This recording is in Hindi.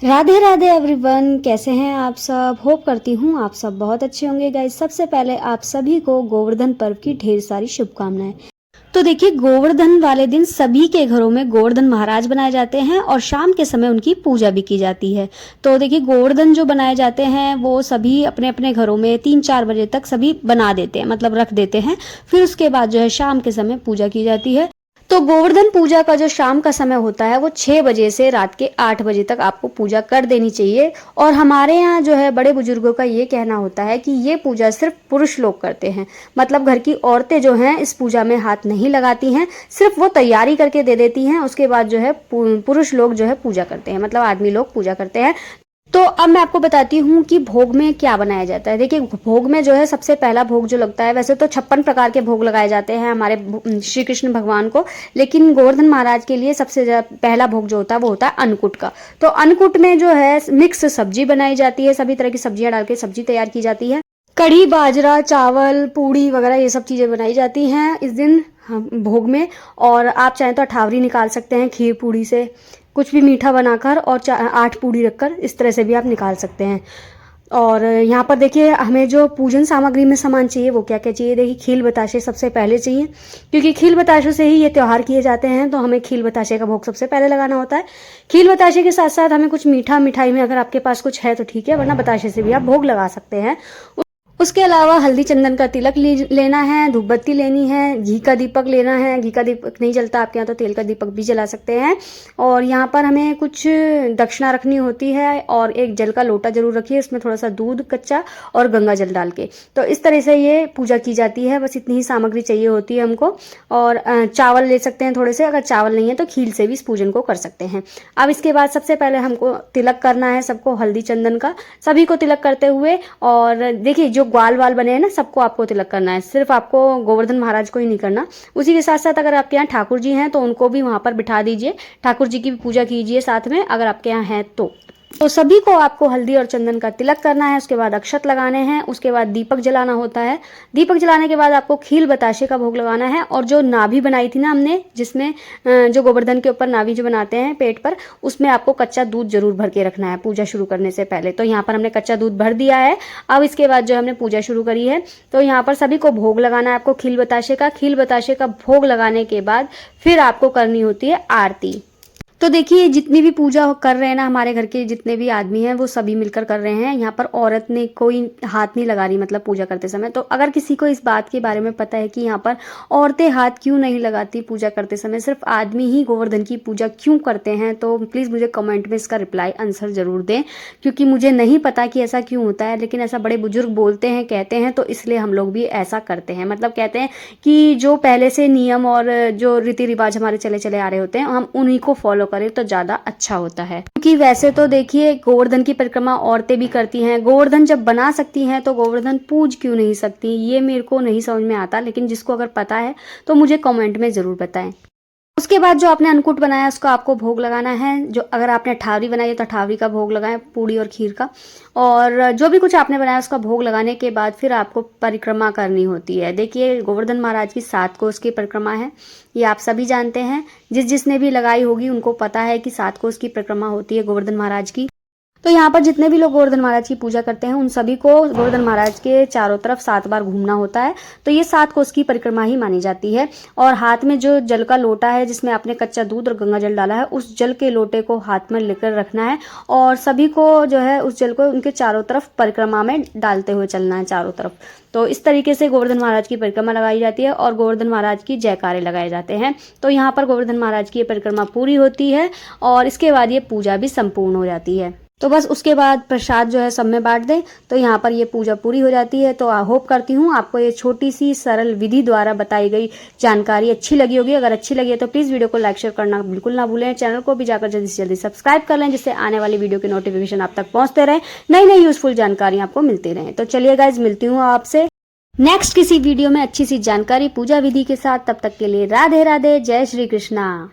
राधे राधे एवरीवन, कैसे हैं आप सब। होप करती हूँ आप सब बहुत अच्छे होंगे गाइस। सबसे पहले आप सभी को गोवर्धन पर्व की ढेर सारी शुभकामनाएं। तो देखिए, गोवर्धन वाले दिन सभी के घरों में गोवर्धन महाराज बनाए जाते हैं और शाम के समय उनकी पूजा भी की जाती है। तो देखिए, गोवर्धन जो बनाए जाते हैं वो सभी अपने अपने घरों में 3-4 बजे तक सभी बना देते हैं, मतलब रख देते हैं। फिर उसके बाद जो है शाम के समय पूजा की जाती है। तो गोवर्धन पूजा का जो शाम का समय होता है वो 6 बजे से रात के 8 बजे तक आपको पूजा कर देनी चाहिए। और हमारे यहाँ जो है बड़े बुजुर्गों का ये कहना होता है कि ये पूजा सिर्फ पुरुष लोग करते हैं, मतलब घर की औरतें जो हैं इस पूजा में हाथ नहीं लगाती हैं, सिर्फ वो तैयारी करके दे देती हैं। उसके बाद जो है पुरुष लोग जो है पूजा करते हैं, मतलब आदमी लोग पूजा करते हैं। तो अब मैं आपको बताती हूँ कि भोग में क्या बनाया जाता है। देखिए, भोग में जो है सबसे पहला भोग जो लगता है, वैसे तो 56 प्रकार के भोग लगाए जाते हैं हमारे श्री कृष्ण भगवान को, लेकिन गोवर्धन महाराज के लिए सबसे पहला भोग जो होता है वो होता है अन्नकूट का। तो अन्नकूट में जो है मिक्स सब्जी बनाई जाती है, सभी तरह की सब्जियां डाल के सब्जी तैयार की जाती है। कढ़ी, बाजरा, चावल, पूड़ी वगैरह ये सब चीजें बनाई जाती हैं इस दिन भोग में। और आप चाहें तो अठावरी निकाल सकते हैं खीर पूड़ी से, कुछ भी मीठा बनाकर, और 8 पूड़ी रखकर इस तरह से भी आप निकाल सकते हैं। और यहाँ पर देखिए, हमें जो पूजन सामग्री में सामान चाहिए वो क्या क्या चाहिए। देखिए, खील बताशे सबसे पहले चाहिए, क्योंकि खील बताशों से ही ये त्यौहार किए जाते हैं। तो हमें खील बताशे का भोग सबसे पहले लगाना होता है। खील बताशे के साथ साथ हमें कुछ मीठा, मिठाई में अगर आपके पास कुछ है तो ठीक है, वरना बताशे से भी आप भोग लगा सकते हैं। उसके अलावा हल्दी चंदन का तिलक लेना है, धूप बत्ती लेनी है, घी का दीपक लेना है। घी का दीपक नहीं जलता आपके यहाँ तो तेल का दीपक भी जला सकते हैं। और यहाँ पर हमें कुछ दक्षिणा रखनी होती है, और एक जल का लोटा जरूर रखिए, इसमें थोड़ा सा दूध कच्चा और गंगा जल डाल के। तो इस तरह से ये पूजा की जाती है। बस इतनी ही सामग्री चाहिए होती है हमको। और चावल ले सकते हैं थोड़े से, अगर चावल नहीं है तो खील से भी इस पूजन को कर सकते हैं। अब इसके बाद सबसे पहले हमको तिलक करना है सबको, हल्दी चंदन का सभी को तिलक करते हुए। और देखिए, जो ग्वाल वाल बने हैं ना, सबको आपको तिलक करना है, सिर्फ आपको गोवर्धन महाराज को ही नहीं करना। उसी के साथ साथ अगर आपके यहाँ ठाकुर जी हैं तो उनको भी वहां पर बिठा दीजिए, ठाकुर जी की भी पूजा कीजिए साथ में, अगर आपके यहाँ है तो सभी को आपको हल्दी और चंदन का तिलक करना है। उसके बाद अक्षत लगाने हैं, उसके बाद दीपक जलाना होता है। दीपक जलाने के बाद आपको खील बताशे का भोग लगाना है। और जो नाभि बनाई थी ना हमने, जिसमें जो गोवर्धन के ऊपर नाभि जो बनाते हैं पेट पर, उसमें आपको कच्चा दूध जरूर भर के रखना है पूजा शुरू करने से पहले। तो यहाँ पर हमने कच्चा दूध भर दिया है। अब इसके बाद जो हमने पूजा शुरू करी है, तो यहाँ पर सभी को भोग लगाना है आपको खील बताशे का। खील बताशे का भोग लगाने के बाद फिर आपको करनी होती है आरती। तो देखिए, जितनी भी पूजा कर रहे हैं ना, हमारे घर के जितने भी आदमी हैं वो सभी मिलकर कर रहे हैं। यहाँ पर औरत ने कोई हाथ नहीं लगा रही, मतलब पूजा करते समय। तो अगर किसी को इस बात के बारे में पता है कि यहाँ पर औरतें हाथ क्यों नहीं लगाती पूजा करते समय, सिर्फ आदमी ही गोवर्धन की पूजा क्यों करते हैं, तो प्लीज़ मुझे कमेंट में इसका रिप्लाई आंसर जरूर दें, क्योंकि मुझे नहीं पता कि ऐसा क्यों होता है। लेकिन ऐसा बड़े बुजुर्ग बोलते हैं, कहते हैं, तो इसलिए हम लोग भी ऐसा करते हैं। मतलब कहते हैं कि जो पहले से नियम और जो रीति रिवाज हमारे चले चले आ रहे होते हैं, हम उन्हीं को फॉलो करें तो ज्यादा अच्छा होता है। क्योंकि वैसे तो देखिए, गोवर्धन की परिक्रमा औरतें भी करती हैं। गोवर्धन जब बना सकती हैं तो गोवर्धन पूज क्यों नहीं सकती, ये मेरे को नहीं समझ में आता। लेकिन जिसको अगर पता है तो मुझे कमेंट में जरूर बताएं। उसके बाद जो आपने अन्नकूट बनाया उसका आपको भोग लगाना है। जो अगर आपने अठावरी बनाई है तो अठावरी का भोग लगाएं, पूड़ी और खीर का। और जो भी कुछ आपने बनाया उसका भोग लगाने के बाद फिर आपको परिक्रमा करनी होती है। देखिए, गोवर्धन महाराज की 7 कोस की परिक्रमा है, ये आप सभी जानते हैं। जिसने भी लगाई होगी उनको पता है कि 7 कोस की परिक्रमा होती है गोवर्धन महाराज की। तो यहाँ पर जितने भी लोग गोवर्धन महाराज की पूजा करते हैं उन सभी को गोवर्धन महाराज के चारों तरफ 7 बार घूमना होता है। तो ये 7 कोस की परिक्रमा ही मानी जाती है। और हाथ में जो जल का लोटा है जिसमें आपने कच्चा दूध और गंगा जल डाला है, उस जल के लोटे को हाथ में लेकर रखना है। और सभी को जो है उस जल को उनके चारों तरफ परिक्रमा में डालते हुए चलना है, चारों तरफ। तो इस तरीके से गोवर्धन महाराज की परिक्रमा लगाई जाती है और गोवर्धन महाराज की जयकारे लगाए जाते हैं। तो यहाँ पर गोवर्धन महाराज की परिक्रमा पूरी होती है और इसके बाद ये पूजा भी संपूर्ण हो जाती है। तो बस उसके बाद प्रसाद जो है सब में बांट दें, तो यहाँ पर ये पूजा पूरी हो जाती है। तो होप करती हूँ आपको ये छोटी सी सरल विधि द्वारा बताई गई जानकारी अच्छी लगी होगी। अगर अच्छी लगी है तो प्लीज़ वीडियो को लाइक शेयर करना बिल्कुल ना भूलें। चैनल को भी जाकर जल्दी से जल्दी सब्सक्राइब कर लें, जिससे आने वाली वीडियो के नोटिफिकेशन आप तक पहुँचते रहे, नई नई यूजफुल जानकारी आपको मिलती रहे। तो चलिए गाइज, मिलती हूँ आपसे नेक्स्ट किसी वीडियो में अच्छी सी जानकारी पूजा विधि के साथ। तब तक के लिए राधे राधे, जय श्री कृष्णा।